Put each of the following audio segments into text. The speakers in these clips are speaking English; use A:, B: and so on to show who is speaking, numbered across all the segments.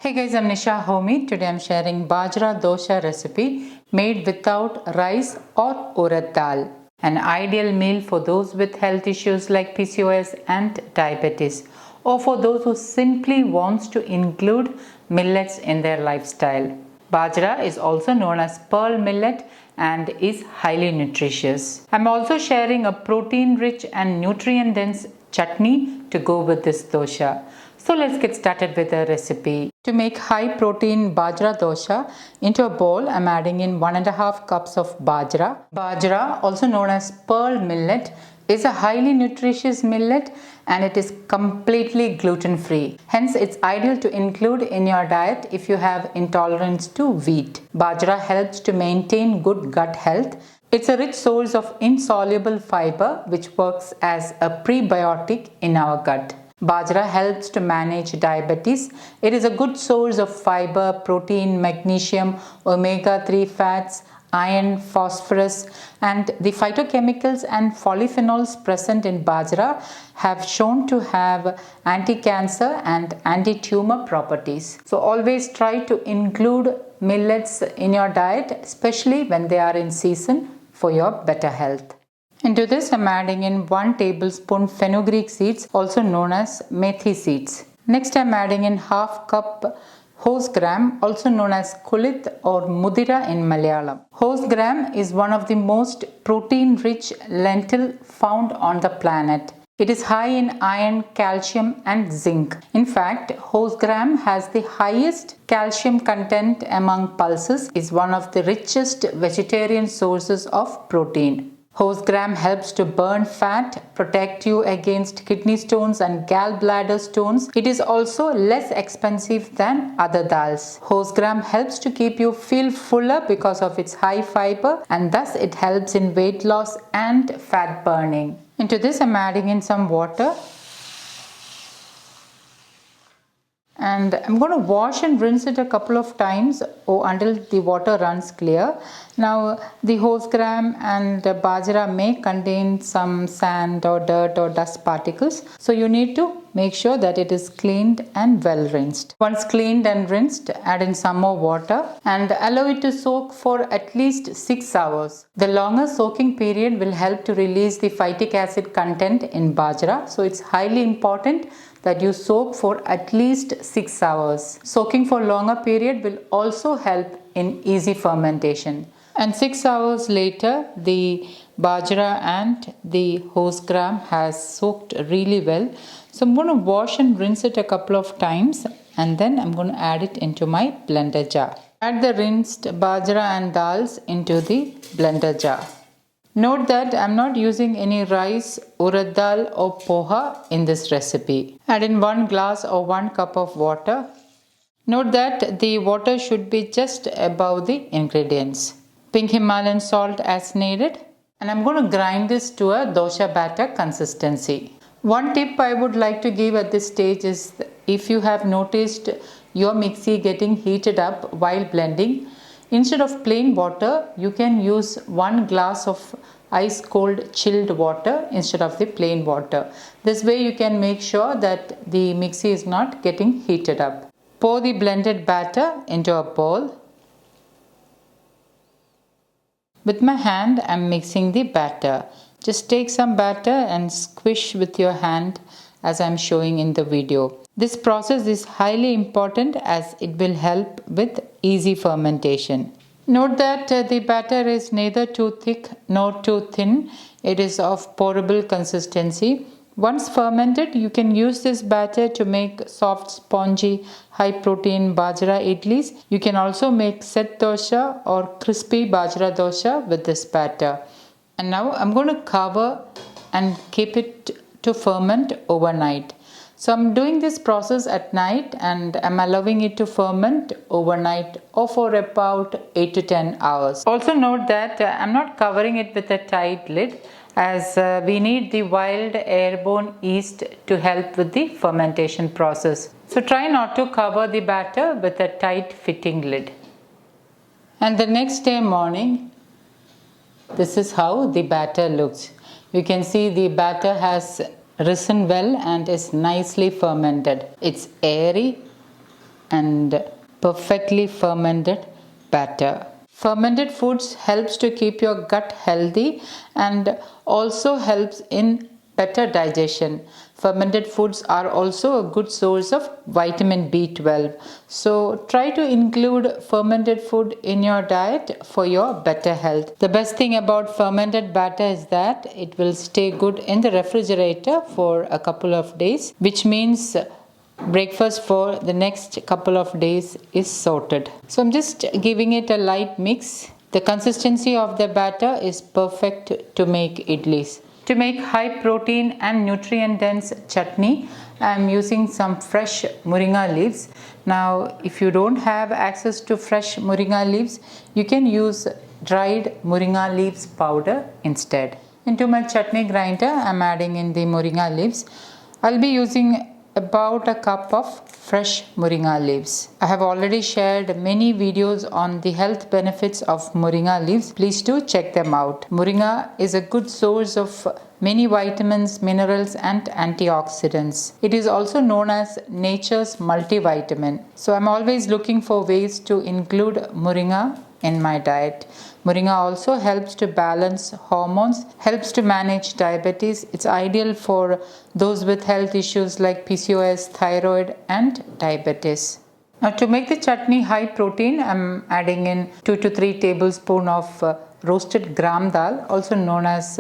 A: Hey guys, I'm Nisa Homey. Today I'm sharing Bajra Dosa recipe made without rice or Urad Dal. An ideal meal for those with health issues like PCOS and diabetes, or for those who simply wants to include millets in their lifestyle. Bajra is also known as pearl millet and is highly nutritious. I'm also sharing a protein-rich and nutrient-dense chutney to go with this dosa. So let's get started with the recipe. To make high protein Bajra dosa, into a bowl I'm adding in 1.5 cups of Bajra. Bajra, also known as pearl millet, is a highly nutritious millet and it is completely gluten free. Hence it's ideal to include in your diet if you have intolerance to wheat. Bajra helps to maintain good gut health. It's a rich source of insoluble fiber which works as a prebiotic in our gut. Bajra helps to manage diabetes. It is a good source of fiber, protein, magnesium, omega-3 fats, iron, phosphorus, and the phytochemicals and polyphenols present in Bajra have shown to have anti-cancer and anti-tumor properties. So always try to include millets in your diet, especially when they are in season, for your better health. Into this I'm adding in 1 tablespoon fenugreek seeds, also known as methi seeds. Next I'm adding in half cup horse gram, also known as kulit or mudira in Malayalam. Horse gram is one of the most protein-rich lentil found on the planet. It is high in iron, calcium and zinc. In fact, horse gram has the highest calcium content among pulses, is one of the richest vegetarian sources of protein. Horse gram helps to burn fat, protect you against kidney stones and gallbladder stones. It is also less expensive than other dals. Horse gram helps to keep you feel fuller because of its high fiber, and thus it helps in weight loss and fat burning. Into this I'm adding in some water. And I'm going to wash and rinse it a couple of times until the water runs clear. Now the horse gram and bajra may contain some sand or dirt or dust particles, so you need to make sure that it is cleaned and well rinsed. Once cleaned and rinsed, add in some more water and allow it to soak for at least 6 hours. The longer soaking period will help to release the phytic acid content in bajra, so it's highly important that you soak for at least 6 hours. Soaking for longer period will also help in easy fermentation. And 6 hours later, the bajra and the horse gram has soaked really well. So I'm going to wash and rinse it a couple of times and then I'm going to add it into my blender jar. Add the rinsed bajra and dals into the blender jar. Note that I'm not using any rice, urad dal or poha in this recipe. Add in 1 glass or 1 cup of water. Note that the water should be just above the ingredients. Pink Himalayan salt as needed. And I'm going to grind this to a dosa batter consistency. One tip I would like to give at this stage is if you have noticed your mixie getting heated up while blending, instead of plain water, you can use 1 glass of ice cold chilled water instead of the plain water. This way you can make sure that the mixie is not getting heated up. Pour the blended batter into a bowl. With my hand, I am mixing the batter. Just take some batter and squish with your hand as I am showing in the video. This process is highly important as it will help with easy fermentation. Note that the batter is neither too thick nor too thin. It is of pourable consistency. Once fermented, you can use this batter to make soft, spongy, high-protein bajra idlis. You can also make set dosa or crispy bajra dosa with this batter. And now I'm going to cover and keep it to ferment overnight. So I'm doing this process at night and I'm allowing it to ferment overnight or for about 8 to 10 hours. Also note that I'm not covering it with a tight lid as we need the wild airborne yeast to help with the fermentation process. So try not to cover the batter with a tight fitting lid. And the next day morning, this is how the batter looks. You can see the batter has risen well and is nicely fermented. It's airy and perfectly fermented batter. Fermented foods helps to keep your gut healthy and also helps in better digestion. Fermented foods are also a good source of vitamin B12. So try to include fermented food in your diet for your better health. The best thing about fermented batter is that it will stay good in the refrigerator for a couple of days, which means breakfast for the next couple of days is sorted. So I'm just giving it a light mix. The consistency of the batter is perfect to make idlis. To make high protein and nutrient dense chutney, I am using some fresh moringa leaves. Now if you don't have access to fresh moringa leaves, you can use dried moringa leaves powder instead. Into my chutney grinder, I am adding in the moringa leaves. I'll be using about a cup of fresh moringa leaves. I have already shared many videos on the health benefits of moringa leaves. Please do check them out. Moringa is a good source of many vitamins, minerals and antioxidants. It is also known as nature's multivitamin. So I'm always looking for ways to include moringa in my diet. Moringa also helps to balance hormones, helps to manage diabetes. It's ideal for those with health issues like PCOS, thyroid and diabetes. Now to make the chutney high protein, I'm adding in 2 to 3 tablespoons of roasted gram dal, also known as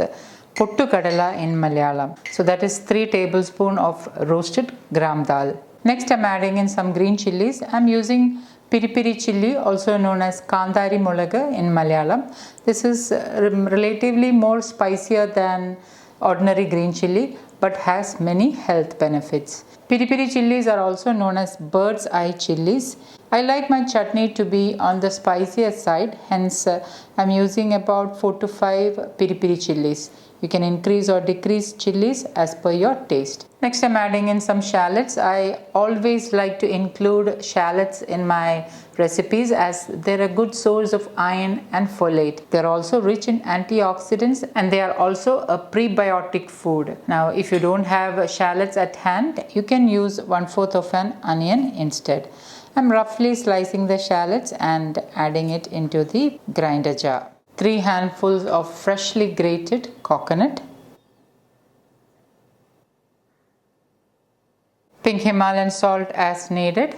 A: pottu kadala in Malayalam. So that is 3 tablespoons of roasted gram dal. Next I'm adding in some green chilies. I'm using piri piri chilli, also known as kandari mulaga in Malayalam. This is relatively more spicier than ordinary green chilli but has many health benefits. Piri piri chillis are also known as bird's eye chillis. I like my chutney to be on the spicier side, hence I'm using about 4 to 5 piri piri chillis. You can increase or decrease chilies as per your taste. Next I'm adding in some shallots. I always like to include shallots in my recipes as they're a good source of iron and folate. They're also rich in antioxidants and they are also a prebiotic food. Now if you don't have shallots at hand, you can use 1/4 of an onion instead. I'm roughly slicing the shallots and adding it into the grinder jar. 3 handfuls of freshly grated coconut, pink Himalayan salt as needed,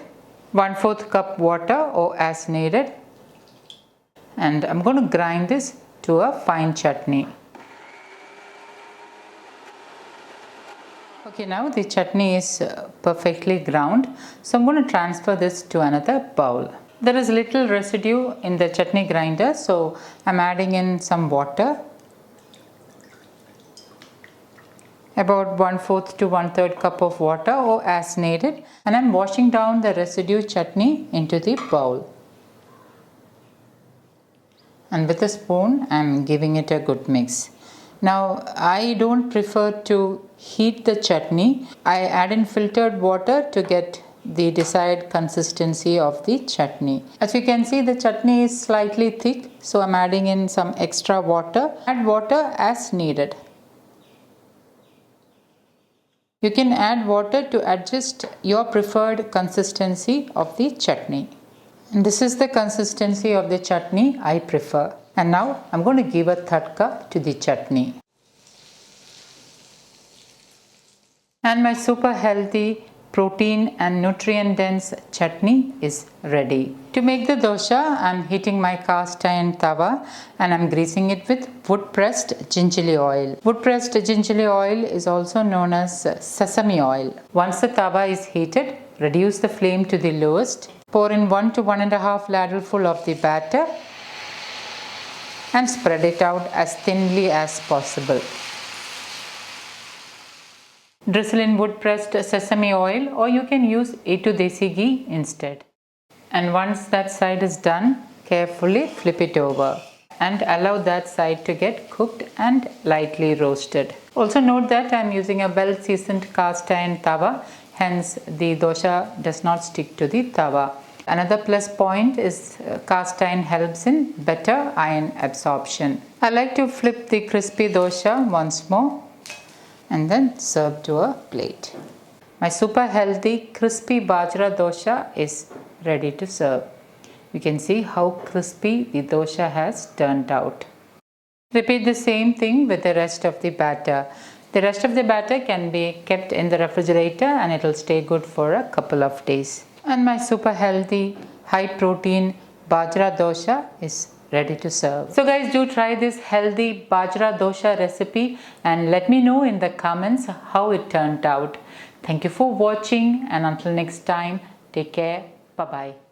A: 1/4 cup water or as needed, and I'm going to grind this to a fine chutney. Okay, now the chutney is perfectly ground, so I'm going to transfer this to another bowl. There is little residue in the chutney grinder, so I'm adding in some water, about 1/4 to 1/3 cup of water or as needed, and I'm washing down the residue chutney into the bowl. And with a spoon, I'm giving it a good mix. Now, I don't prefer to heat the chutney. I add in filtered water to get the desired consistency of the chutney. As you can see, the chutney is slightly thick, so I'm adding in some extra water. Add water as needed. You can add water to adjust your preferred consistency of the chutney. And this is the consistency of the chutney I prefer. And now I'm going to give a tadka to the chutney. And my super healthy protein and nutrient dense chutney is ready. To make the dosha, I'm heating my cast iron tawa and I'm greasing it with wood pressed gingelli oil. Wood pressed gingelli oil is also known as sesame oil. Once the tawa is heated, reduce the flame to the lowest. Pour in 1 to 1.5 ladleful of the batter and spread it out as thinly as possible. Drizzle in wood pressed sesame oil, or you can use A2 desi ghee instead. And once that side is done, carefully flip it over and allow that side to get cooked and lightly roasted. Also note that I am using a well seasoned cast iron tawa, hence the dosha does not stick to the tawa. Another plus point is cast iron helps in better iron absorption. I like to flip the crispy dosha once more and then serve to a plate. My super healthy crispy Bajra Dosa is ready to serve. You can see how crispy the dosha has turned out. Repeat the same thing with the rest of the batter. The rest of the batter can be kept in the refrigerator and it will stay good for a couple of days. And my super healthy, high protein Bajra Dosa is ready to serve. So guys, do try this healthy Bajra Dosa recipe and let me know in the comments how it turned out. Thank you for watching and until next time, take care. Bye-bye.